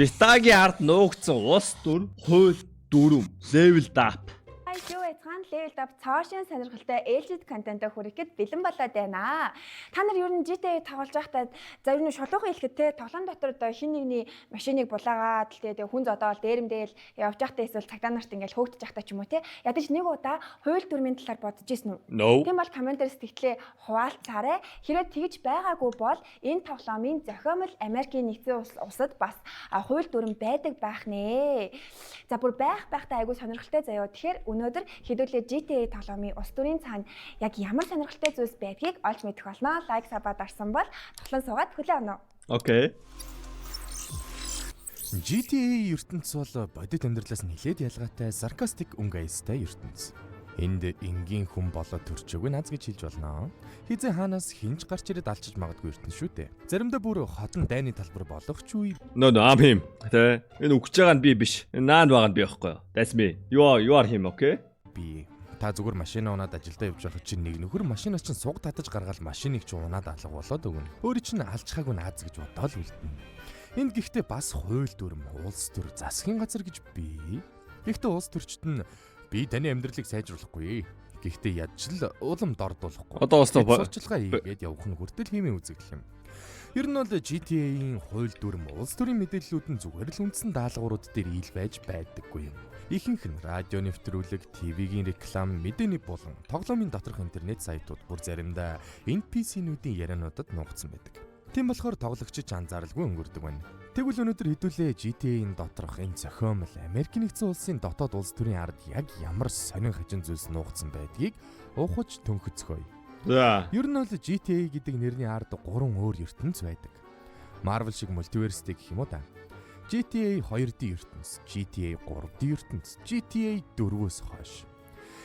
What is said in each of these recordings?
GTA-гийн ард нуугдсан улс төр, хууль, дүрм, level up. Юу яцхан level up цаашийн сонирхолтой ээлжид контентоо хүрэхэд бэлэн болоод байна. Та нар ер нь GTA тоглож байхдаа за ер нь шулуухан хэлэхэд те тоглоом дотор одоо хин нэгний машиныг булаагаад тэгээ хүн зодоол дээрэмдээл явж байхдаа эсвэл цагдаа нарт ингээл хөөгдөж байхдаа ч юм уу те ядаж нэг удаа хууль дүрмийн талаар бодож ирсэн үү? Тийм бол комментээр сэтгэлээ хуваалцаарай. Хэрвээ тэгж байгаагүй бол энэ тоглоомын зохиомл Америкийн нэгдсэн улсад бас хууль дүрм байдаг байх нэ. За бүр байхдаа айгүй сонирхолтой заяа. Тэгэхээр өнөөдөр хэдүүлээ GTA тоглоомын улс төрийн цаана яг ямар сонирхолтой зүйлс байдгийг олж мэдэх болно. Лайк сабаа дарсан бол тоглон суугаад хүлээн авна. Окей. GTA ертөнц бол бодит амьдралаас нэлээд ялгаатай, саркастик өнгө аястай ертөнц. Энд энгийн хүн болоод төрчөөг наз гэж хэлж болно. Хизээ хаанаас хинж гарч ирээд алчиж магадгүй ертөнц шүү дээ. Заримдаа бүр хотон дайны талбар болох ч үе. I'm him. Тэ. Энэ өгч байгаа нь би биш. Энэ наанд байгаа нь би байхгүй юу? That's me. You are him, okay? Би та зүгээр машинаа унаад ажилдаа явж байхад чинь нэг нөхөр машинаас чинь суг татаж гаргаад машиныг чинь унаад алга болоод өгнө. Өөрийн чинь алчхаагүй нааз гэж бодоод үлдэнэ. Энд гэхдээ бас хууль дүрм, улс төр, засгийн газар гэж би. Гэхдээ улс төрчд нь би таны амьдралыг сайжруулахгүй. Гэхдээ яаж л улам дордуулахгүй. Одоо ууснаа сурчилгаа хийгээд явах нь хүртэл хэмээн үзэгдэл юм. Ер нь бол GTA-ийн хууль дүрм, улс төрийн мэдээллүүд нь зүгээр л үндсэн даалгаврууд дээр ил байж байдаггүй юм. Ихэнх нь радио нэвтрүүлэг, ТV-ийн реклам, мэдээний булан, тоглоомын доторх интернет сайтууд бүр заримдаа NPC-нүүдийн яриануудад нуугдсан байдаг. Тийм болохоор тоглогчид анзааралгүй өнгөрдөг байна. Тэгвэл өнөөдөр хэдүүлээ GTA-ийн доторх энэ зохиомл Америкийн нэгдсэн улсын дотоод улс төрийн ард яг ямар сонин хажин зүйлс нуугдсан байдгийг ухаж төнхөцгөөе. За. Ер нь бол GTA гэдэг нэрний ард 3 өөр ертөнц байдаг. Marvel шиг мультиверстэй гэх юм уу та. GTA 2D ертөнц, GTA 3D ертөнц, GTA 4-өөс хойш.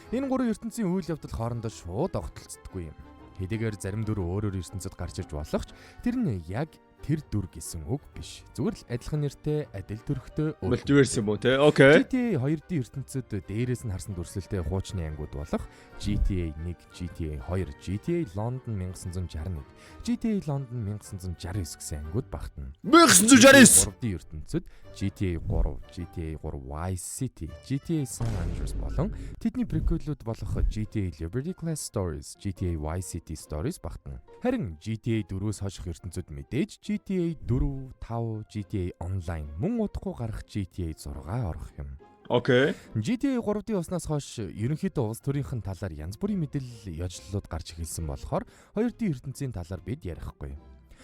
Энэ 3 ертөнцийн үйл явдал хоорондоо шууд огтлцдаггүй юм. Хэдийгээр зарим дүр өөр ертөнцид гарч ирж болох ч тэр нь яг тэр дүр гэсэн үг биш. Зүгээр л адилхан нэртэй, адил төрхтэй Multiverse юм уу те? Окей. GTA 2D ертөнцид дээрээс нь харсан дүрслэлтэй хуучны ангууд болох GTA 1, GTA 2, GTA London 1961, GTA London 1969 гэсэн ангууд багтана. 1969. 3D ертөнцид GTA 3, GTA 3 Vice City, GTA San Andreas болон тэдний приквелүүд болох GTA Liberty Class Stories, GTA Vice City Stories багтана. Харин GTA 4-өөс хойших ертөнцид мэдээж GTA 4, 5, GTA Online мөн удахгүй гарах GTA 6 орох юм. Окей. GTA 3-ийн уснаас хойш ерөнхийдөө улс төрийнхэн талаар янз бүрийн мэдээлэл яжлууд гарч эхэлсэн болохоор 2D ертөнцийн талаар бид ярихгүй.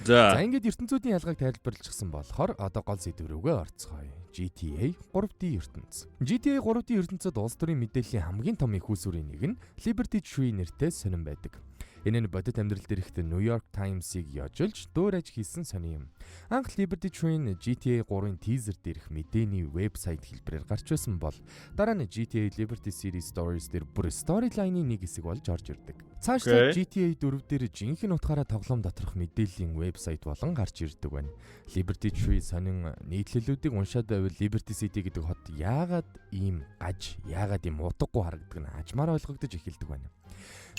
За ингээд ертөнцүүдийн ялгааг тайлбарлчихсан болохоор одоо гол сэдв рүүгээ орцгоё. GTA 3D ертөнц. GTA 3D ертөнцид улс төрийн мэдээллийн хамгийн том их усүрийн нэг нь Liberty Tree нэртэй сонин байдаг. Энэ нь бодит амьдрал дээрхт New York Times-ыг яжулж дуурайж хийсэн сонин юм. Анх Liberty Tree-ийн GTA 3-ын teaser дээрх мэдээний вебсайт хэлбэрээр гарч байсан бол дараа нь GTA Liberty City Stories дээр бүр storyline-ийн нэг хэсэг болж орж ирдэг. Цаашдаа GTA 4 дээр жинхэнэ утгаараа тоглоом доторх мэдээллийн вебсайт болон гарч ирдэг байна. Liberty Tree сонин нийтлэлүүдийг уншаад байвал Liberty City гэдэг хот яагаад ийм гаж, яагаад ийм утгагүй харагддаг нь ажмаар ойлгогдож эхэлдэг байна.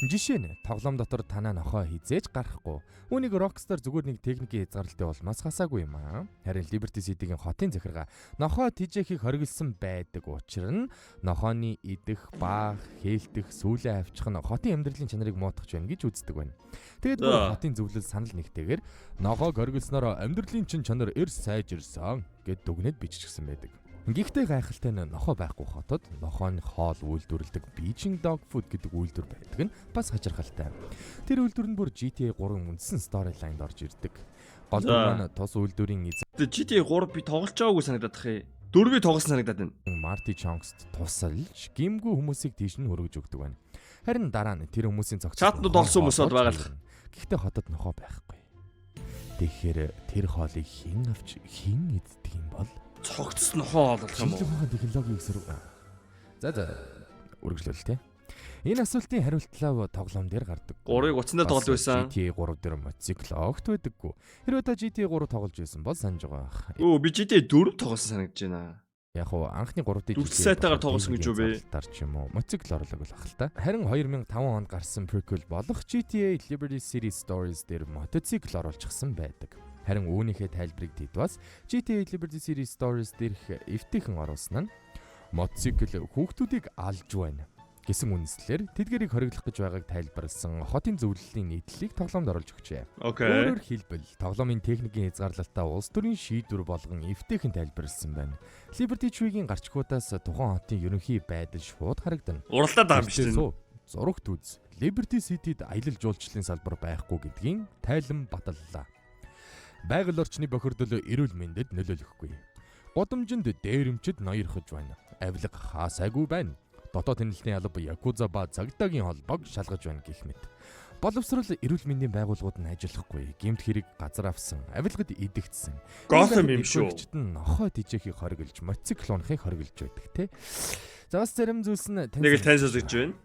Жишээ нь тоглоом дотор танаа нохоо хизээж гарахгүй. Үүнийг Rockstar зүгээр нэг техникийн хязгаарлалтын улмаас хасаагүй юм аа. Харин Liberty City-гийн хотын захиргаа нохоо тижээхийг хориглосон байдаг учир нь нохооны идэх, баах, хээлтэх, сүүлээ авчих нь хотын амьдралын чанарыг муутгах байна гэж үздэг байна. Тэгээд бүр хотын зөвлөл санал нэгтэйгээр нохоог хориглосноор амьдралын чин чанар эрс сайжирсан гэд дүгнэж биччихсэн байдаг. Гэхдээ гайхалтай нь нохоо байхгүй хотод нохооны хоол үйлдвэрлэдэг Beijing Dog Food гэдэг үйлдвэр байдаг нь бас хачирхалтай. Тэр үйлдвэр нь бүр GTA 3-ын үндсэн storyline-д орж ирдэг. Гол дүр нь тус үйлдвэрийн GTA 3 би тоглож байгаагүй санагдаад тах. 4-ийг тоглосон санагдаад байна. Marty Chunks тусалж гимгүү хүмүүсийг тийш нь хөргөж өгдөг байна. Харин дараа нь тэр хүмүүсийн зогсож чатнууд олсон хүмүүсод байгалах. Гэхдээ хотод нохоо байхгүй. Тэгэхээр тэр хоолыг хэн авч хэн иддэг юм бол? Цогцсон нохоо олох юм уу? Технологийн өсөр. За үргэлжлүүл тээ. Энэ асуултын хариултлаа тоглоом дээр гардаг. 3-ыг утсандаа тоглож байсан. GTA 3 дээр мотоцикл огт байдаггүй. Хэрвээ та GTA 3 тоглож байсан бол санаж байгаа. Би GTA 4 тоглосон санагдаж байна. Яг уу анхны 3D сайтаагаар тоглосон гэж юу бэ? Тарч юм уу? Мотоцикл орлог болох л та. Харин 2005 онд гарсан prequel болох GTA Liberty City Stories дээр мотоцикл оруулчихсан байдаг. Харин үүнийхээ тайлбарыг тэд бас GTA Liberty City Stories дээрх эвтэйхэн оруулсан нь мотоцикл хүүхдүүдийг алж байна гэсэн үндэслэлээр тэдгэрийг хориглох гэж байгааг тайлбарласан хотын зөвлөлийн нийтлэлийг тоглоомд оруулж өгчээ. Өөрөөр хэлбэл тоглоомын техникийн хязгаарлалтаа улс төрийн шийдвэр болгон эвтэйхэн тайлбарлсан байна. Liberty Tree-гийн гарчгуудаас тухайн хотын ерөнхий байдал шууд харагдана. Уралдаад байгаа юм биш үү? Зурагт үз. Liberty City-д аялал жуулчлалын салбар байхгүй гэдгийн тайлан баталлаа. Байгаль орчны бохирдол эрүүл мэндэд нөлөөлөхгүй. Годомжинд дээрэмчид ноёрхож байна. Авилга хаасайгүй байна. Дотоод хяналтын алба Якуза ба цагдаагийн холбоог шалгаж байна гэх мэт. Боловсрол эрүүл мэндийн байгууллагууд нь ажиллахгүй, гэмт хэрэг газар авсан, авилгад идэгдсэн. Готэм юм шүү. Нохой тижээхийг хориглож, мотоцикл унахыг хориглож байдаг те. За бас зарим зүйлс нь нэг л таньсаж гэж байна.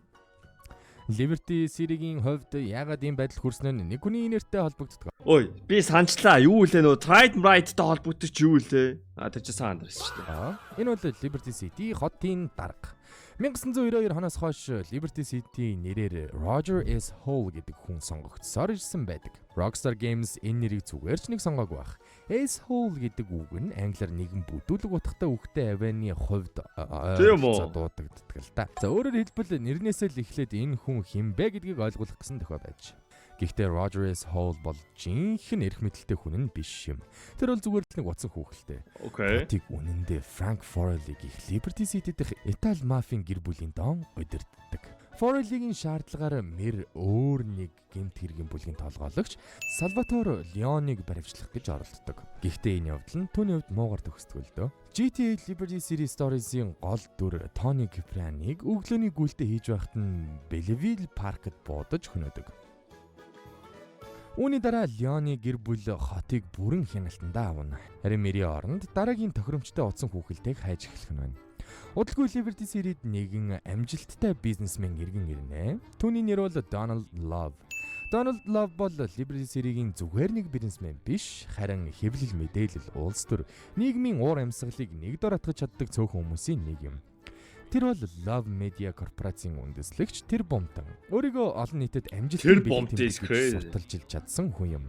Liberty City-гийн хувьд яагаад ийм байдал хүрсэн нь нэг хүний нэртэй холбогддог. Ой, би санчлаа. Юу лээ нөө Tried Right-тай холбогдож юу лээ? Тэр чинь саанд ирсэн шүү дээ. Энэ бол Liberty City хотын дарга. 1992 оноос хойш Liberty City нэрээр Roger S. Hall гэдэг хүн сонгогдсоор ирсэн байдаг. Rockstar Games энэ нэрийг зүгээр ч нэг сонгоогүй байх. S. Hall гэдэг үг нь англиар нэгэн бүдүүлэг утгатай үгтэй авианы хувьд дуудагддаг л да. За өөрөөр хэлбэл нэрнээсээ л эхлээд энэ хүн хинбэ гэдгийг ойлгох гэсэн тохиол байж. Гэхдээ Roger S. Hall бол жинхэнэ эрх мэдэлтэй хүн нь биш юм. Тэр бол зүгээр л нэг утсан хүүхэлтэй. Тийг үнэндээ Frank Forelli гэх Liberty City дэх Итали мафийн гэр бүлийн дон удирддаг. Forelli-гийн шаардлагаар мэр өөр нэг гэмт хэргийн бүлгийн толгойлогч Salvatore Leone-ыг баривчлах гэж оролддог. Гэхдээ энэ явдал нь түүний хувьд муугар төгсдөг л дөө. GTA Liberty City Stories-ийн гол дүр Tony Cipriani-г өглөөний гүйлтэд хийж байхад нь Belleville Park-д буудаж хөнөөдөг. Үүний дараа Леоны гэр бүл хотыг бүрэн хяналтандаа авна. Харин Мэри оронд дараагийн тохиромжтой утсан хүүхэлтэйг хайж эхлэх нь байна. Удалгүй Liberty City-д нэгэн амжилттай бизнесмен иргэн ирнэ. Түүний нэр бол Donald Love. Donald Love бол Liberty City-гийн зүгээр нэг бизнесмен биш, харин хэвлэл мэдээлэл, улс төр, нийгмийн уур амьсгалыг нэг дор атгаж чаддаг цөөхөн хүмүүсийн нэг юм. Тэр бол Love Media корпорацийн үндэслэгч тэр бомтон. Өөрийгөө олон нийтэд амжилттай сурталчилж чадсан хүн юм.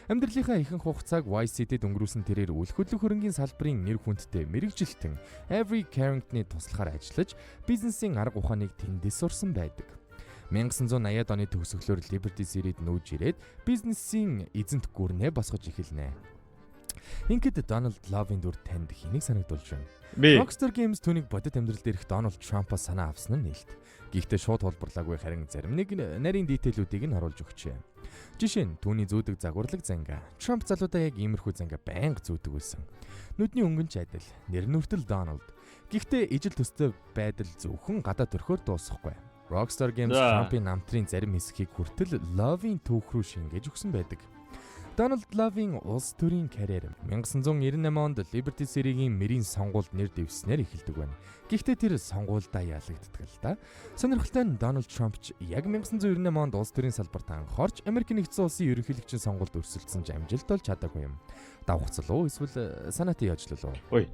Амьдралынхаа ихэнх хугацааг Vice City-д өнгөрүүлсэн тэрээр үл хөдлөх хөрөнгийн салбарын нэр хүндтэй мэрэгжилтэн Avery Carrington-ы туслахаар ажиллаж, бизнесийн арга ухааныг тэндээс сурсан байдаг. 1980-ад оны төгсгөлөөр Liberty City-д нүүж ирээд бизнесийн эзэнт гүрнээ босгож эхэлнэ. Ингээд Donald Love-ийн дүр танд хэнийг санагдуулж байна? Rockstar Games түүнийг бодит амьдрал дээрх Donald Trump-аас санаа авсан нь нээлт. Гэхдээ шууд холборлаагүй, харин зарим нэг нарийн дэтейлүүдийг нь харуулж өгчээ. Жишээ нь түүний зүүдэг загварлаг занга. Trump залуудаа яг иймэрхүү занга байнга зүүдэг байсан. Нүдний өнгөнч адил, нэр нүртэл Donald. Гэхдээ ижил төстэй байдал зөвхөн гадаад төрхөөр дуусахгүй. Rockstar Games Trump-ийн намтрын зарим хэсгийг хүртэл Love-ийн түүх рүү шингээж өгсөн байдаг. Donald Love-ийн улс төрийн карьер 1998 онд Liberty City-гийн мэрийн сонгуульд нэр дэвснээр эхэлдэг байна. Гэхдээ тэр сонгуульдаа ялагддаг л да. Сонирхолтой нь Donald Trump ч яг 1998 онд улс төрийн салбарт анхаарч Америк нэгдсэн улсын ерөнхийлөгчийн сонгуульд өрсөлдсөн ч амжилт олж чадаагүй юм. Давхцал уу эсвэл санаатын яжлал уу? Ой.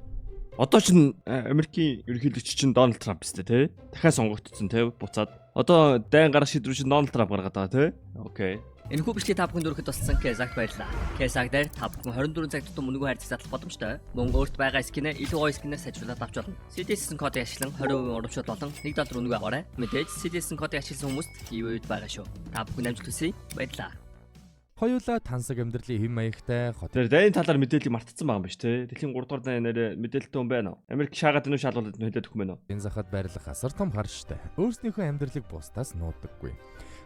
Одоо ч Америкийн ерөнхийлөгч чинь Donald Trump шүү дээ, тэ? Дахиад сонгогдсон, тэ? Буцаад. Одоо дайн гарах шийдвэр чинь Donald Trump гаргаад байгаа, тэ? Окей. Энэхүү бичлэгийг та бүхэнд өргөхөд туссан Кезагт баярлалаа. Кезаг дээр та бүхэн 24 цаг тутам үнэгүй хайрцаг задлах боломжтой. Мөн өөрт байгаа скинээ илүү гоё скинээр сайжруулаад авч болно. CDS-ийн кодыг ашиглан 20% урамшуул болон $1 үнэгүй аваарай. Мэдээж CDS-ийн кодыг ашигласан хүмүүст giveaway байгаа шүү. Та бүхэн амжилт хүсье. Баярлалаа. Хоёулаа тансаг амьдралын хэм маягтай хот. Тэр дайны талаар мэдээлэл мартцсан байгаа юм биш те. Дэлхийн 3 дугаар дайны нэр мэдээлэлтэй хүн байна уу? Америк шаагаад энэ шалгуулад хэлээд өгөх юм байна уу? Энэ захад байрлах асар том хар штэ. Өөрснийхөө амьдралыг бусдаас нуудаггүй.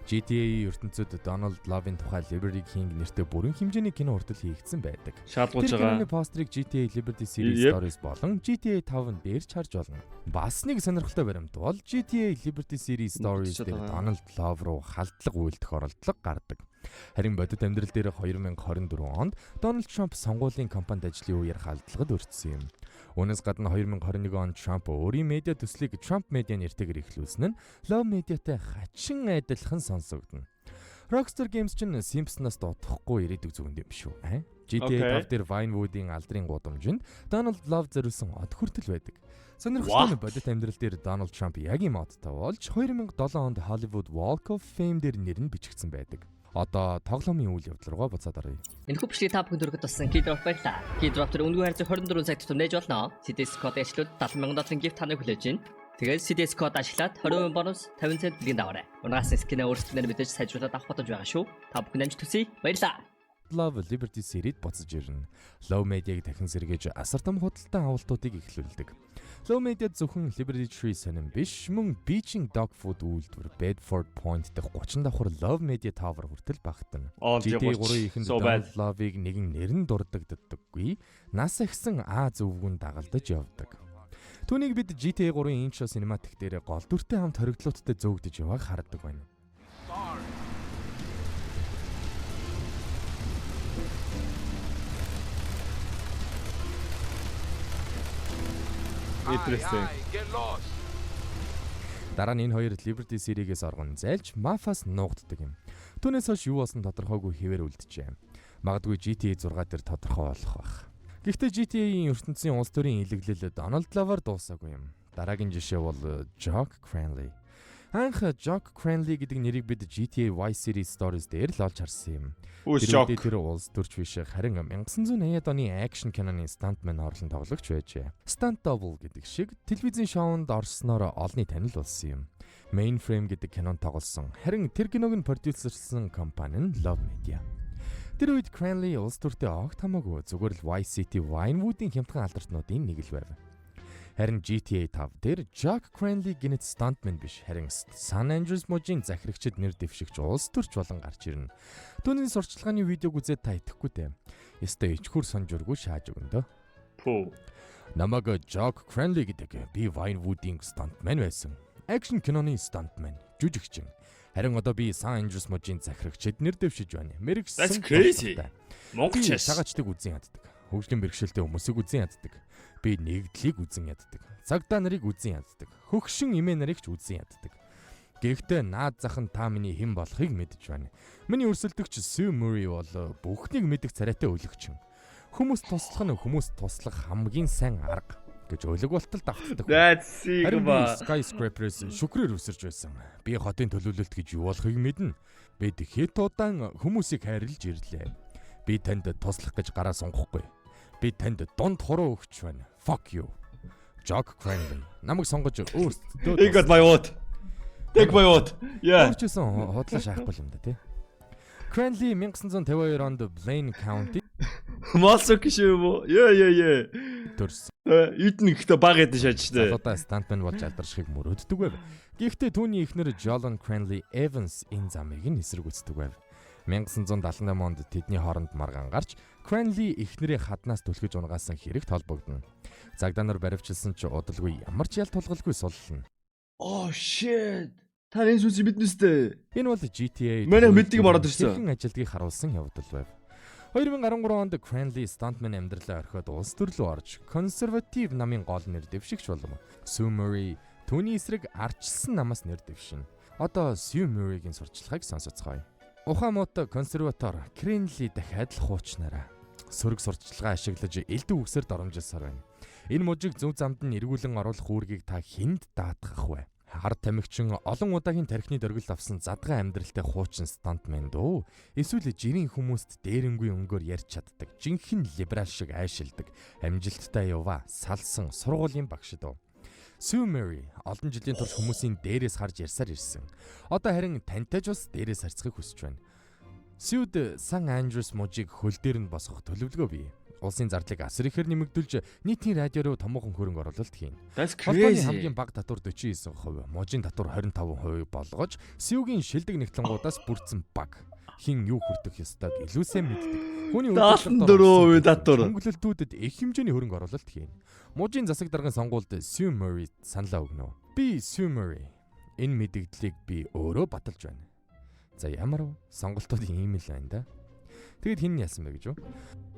GTA ертөнцид Donald Love-ийн тухай Liberty King нэртэй бүрэн хэмжээний кино хүртэл хийгдсэн байдаг. Шалгуулж байгаа. Тэр киноны постерыг GTA Liberty City Stories болон GTA 5-нд дээрч харж болно. Бас нэг сонирхолтой баримт бол GTA Liberty City Stories дээр Donald Love руу халдлага үйлдэх оролдлого гардаг. Харин бодит амьдрал дээр 2024 онд Donald Trump сонгуулийн кампанид ажлын үеэр халдлагад өртсөн юм. Үүнээс гадна 2021 онд Trump өөрийн медиа төслийг Trump Media нэртэйгээр эхлүүлсэн нь Love Media-тай хачин адилхан сонсогдно. Rockstar Games ч Simpsons-аас дутхгүй ирээдүг зүгэнд юм шүү. GTA 5 дээр Vinewood-ийн алдрын гудамжинд Donald Love зориулсан од хүртэл байдаг. Сонирхолтой нь бодит амьдрал дээр Donald Trump яг ийм одтой болж 2007 онд Hollywood Walk of Fame дээр нэр нь бичигдсэн байдаг. Одоо тоглоомын үйл явдал руугаа буцаад оръё. Энэхүү бичлэгийг та бүхэнд хүргэж туссан Keydrop баярлалаа. Keydrop төр үнэгүй харьцаг 24 цаг тутам нээж болно. CDS код ашиглаад 70,000 gift таныг хүлээж байна. Тэгээд CDS код ашиглаад 20% бонус 50 цент бэлгийн даваарай. Унаас скинээ өөрсдөө мэдээж сайжруулаад авах боломж байгаа шүү. Та бүхэн амжилт хүсье. Баярлалаа. Love Liberty Series буцаж ирнэ. Low Media-г дахин сэргээж асар том худалдан авалтуудыг эхлүүлдэг. Low Media зөвхөн Liberty Tree сонин биш, мөн Beijing Dog Food үйлдвэр Bedford Point дэх 30 давхар Love Media Tower хүртэл багтана. GTA 3-ийн ихэнд Love-ыг нэгэн нэрэн дурддагддаггүй, нас ихсэн А зөвгүн дагалдаж явдаг. Түүнийг бид GTA 3-ийн интро cinematic дээр гол дүртэй хамт хоригдлуудтай зөөгдөж явааг хардаг байна. Дараа нь энэ хоёр Liberty Series-ээс оргон зайлж Мафаас нуугддаг юм. Түүнээс хойш юу болсон тодорхойгүй хэвээр үлджээ. Магадгүй GTA 6 дээр тодорхой болох байх. Гэхдээ GTA-ийн ертөнцийн улс төрийн илэглэл Donald Glover дуусаагүй юм. Дараагийн жишээ бол Jock Cranley. Анх Jock Cranley гэдэг нэрийг бид GTA Vice City Stories дээр л олж харсан юм. Тэр улс төрч биш харин 1980-ад оны акшн киноны stuntman орлон тоглогч байжээ. Stunt Double гэдэг шиг телевизийн шоунд орсноор олны танил болсон юм. Mainframe гэдэг кинонд тоглосон. Харин тэр киног нь продюсерлсан компани нь Love Media. Тэр үед Cranley улс төртэй огт хамаагүй зүгээр л Vice City Vinewood-ийн хямдхан алдартнуудын нэг л байв. Харин GTA 5 дээр Jock Cranley гинэт stuntman биш, харин San Andreas мужийн захирагчид нэр дэвшигч улс төрч болон гарч ирнэ. Түүний сурчлагын видеог үзээд та итгэхгүй дээ. Ястай ичхүр сонжургүй шааж өгнө дөө. Пүү. Намаг Jock Cranley гэдэг би Vinewood-ийн stuntman байсан. Action киноны stuntman, жүжигчин. Харин одоо би San Andreas мужийн захирагчид нэр дэвшиж байна. That's crazy. Монголч цагаачдаг үзэн яддаг. Хөгжлийн бэрхшээлтэй хүмүүсийг үзэн яддаг. Би нэгдлийг үзэн яддаг. Цагдаа нарыг үзэн яддаг. Хөгшин эмээ нарыг ч үзэн яддаг. Гэхдээ наад зах нь та миний хэн болохыг мэдэж байна. Миний өрсөлдөгч Sue Murray бол бүхнийг мэдэх царайтай өлөгчин. Хүмүүс туслах нь хүмүүс туслах хамгийн сайн арга гэж өлөг болтол давтдаг. Харин би Skyscrapers шүкрээр өсөрж байсан. Би хотын төлөвлөлт гэж юу болохыг мэднэ. Бид хэд удаан хүмүүсийг хайрлаж ирлээ. Би танд туслах гэж гараа сунгахгүй. Би танд дунд хуруу өгч байна. Fuck you. Jock Cranley. Намайг сонгож өөрсдөө. He got my vote. Take my vote. Yeah. Өөрчсөн хотлоо шаахгүй юм да тий. Cranley 1952 онд Blaine County Масок шүү. Yeah. төрсөн. Эдэн ихтэй баг эдэн шаажтай. Одоо stuntman болж алдаршихыг мөрөөддөг байв. Гэхдээ түүний эхнэр Jolon Cranley Evans энэ замыг нь эсэргүүцдэг байв. 1978 онд тэдний хооронд маргаан гарч Cranley эхнэрээ хаднаас түлхэж унгаасан хэрэгт холбогдно. Цагдаа нар баривчилсан ч удалгүй ямар ч ял тулгалгүй суллана. Oh shit. Та энэ сүнс биднэстэй. Энэ бол GTA манай мэддэг юм ороод ирсэн. Хэрхэн ажилтгийг харуулсан явдал байв. 2013 онд Cranley stuntman амьдралаа орхиод улс төр рүү орж консерватив намын гол нэр дэвшигч болов. Sue Murray түүний эсрэг арчилсан намаас нэр дэвшин. Одоо Sue Murray-гийн сурчлагыг сонсоцгоё. Ухаамуутай консерватор Cranley дахиад л хуучнараа сөрөг сурчлагаа ашиглаж элдв үгсээр доромжилсаар байна. Энэ мужиг зөв замд нь эргүүлэн оруулах үүргийг та хүнд даатгах вэ? Хар тамхичин олон удаагийн тархины дөргөл авсан задгай амьдралтай хуучин stuntman дөө. Эсвэл жирийн хүмүүст дээрэнгүй өнгөөр ярьж чаддаг, жинхэнэ либерал шиг айшилдаг, амжилттай яваа, салсан сургуулийн багш дөө. Sue Murray олон жилийн турш хүмүүсийн дээрээс харж ярьсаар ирсэн. Одоо харин тантай ч бас дээрээс харцахыг хүсэж байна. Sue-д San Andreas мужийг хөл дээр нь босгох төлөвлөгөө бий. Улсын зардлыг асар ихээр нэмэгдүүлж нийтийн радио руу томоохон хөрөнгө оруулалт хийн. Холбооны хамгийн бага татвар 49%, мужийн татвар 25% болгож Sue-гийн шилдэг нэгтлэнгуудаас бүрдсэн баг. Хин юу хүртэх ёстойг илүү сайн мэддэг. Хүний 74% татвар. Хөнгөлөлтүүдэд их хэмжээний хөрөнгө оруулалт хийн. Мужийн засаг даргын сонгуульд Sue Murray саналаа өгнө. Би Sue Murray. Энэ мэдээллийг би өөрөө баталж байна. За ямар сонголтуудын ийм л байна да. Тэгэд хин яасан бэ гэж юу?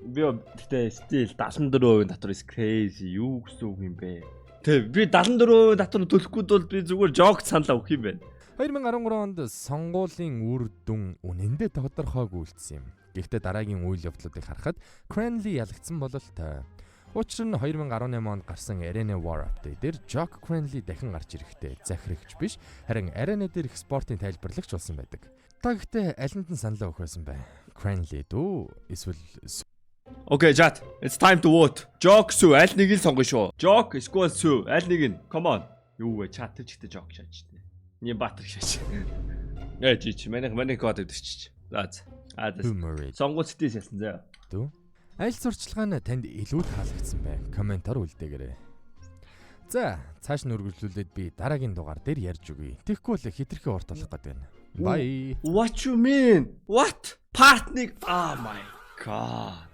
Би гэхдээ стил 74% татвар is crazy. Юу гэсэн үг юм бэ? Тэг би 74% татвар төлөхгүй бол би зүгээр жок саналаа өгөх юм байна. 2013 онд сонгуулийн үр дүн үнэндээ тодорхойгүй үлдсэн юм. Гэхдээ дараагийн үйл явдлуудыг харахад Cranley ялагдсан бололтой. Учир нь 2018 онд гарсан Arena War update дээр Jock Cranley дахин гарч ирэхдээ захирагч биш, харин Arena дээр их спортын тайлбарлагч болсон байдаг. Та гэхдээ алинд нь саналаа өгөх байсан бай. Cranley дүү эсвэл Okay, chat. It's time to vote. Joke Sue аль нэг л сонгоно шүү. Joke эсвэл Sue аль нэг нь. Come on. Юу вэ? Chat ч ихтэй Joke шааж дээ. Ни батар шааж. Чи манай код өгдөч. За. Сонгуул сэтээс ялсан заа. дүү. Аль сурчлагаа нь танд илүү таалагдсан бай. Комментаар үлдээгээрэй. За, цааш нь үргэлжлүүлээд би дараагийн дугаар дээр ярьж өгье. Тэгэхгүй бол хитрхи урт болох гэдэг байна. Bye. What you mean? What? Part 1. Oh my god.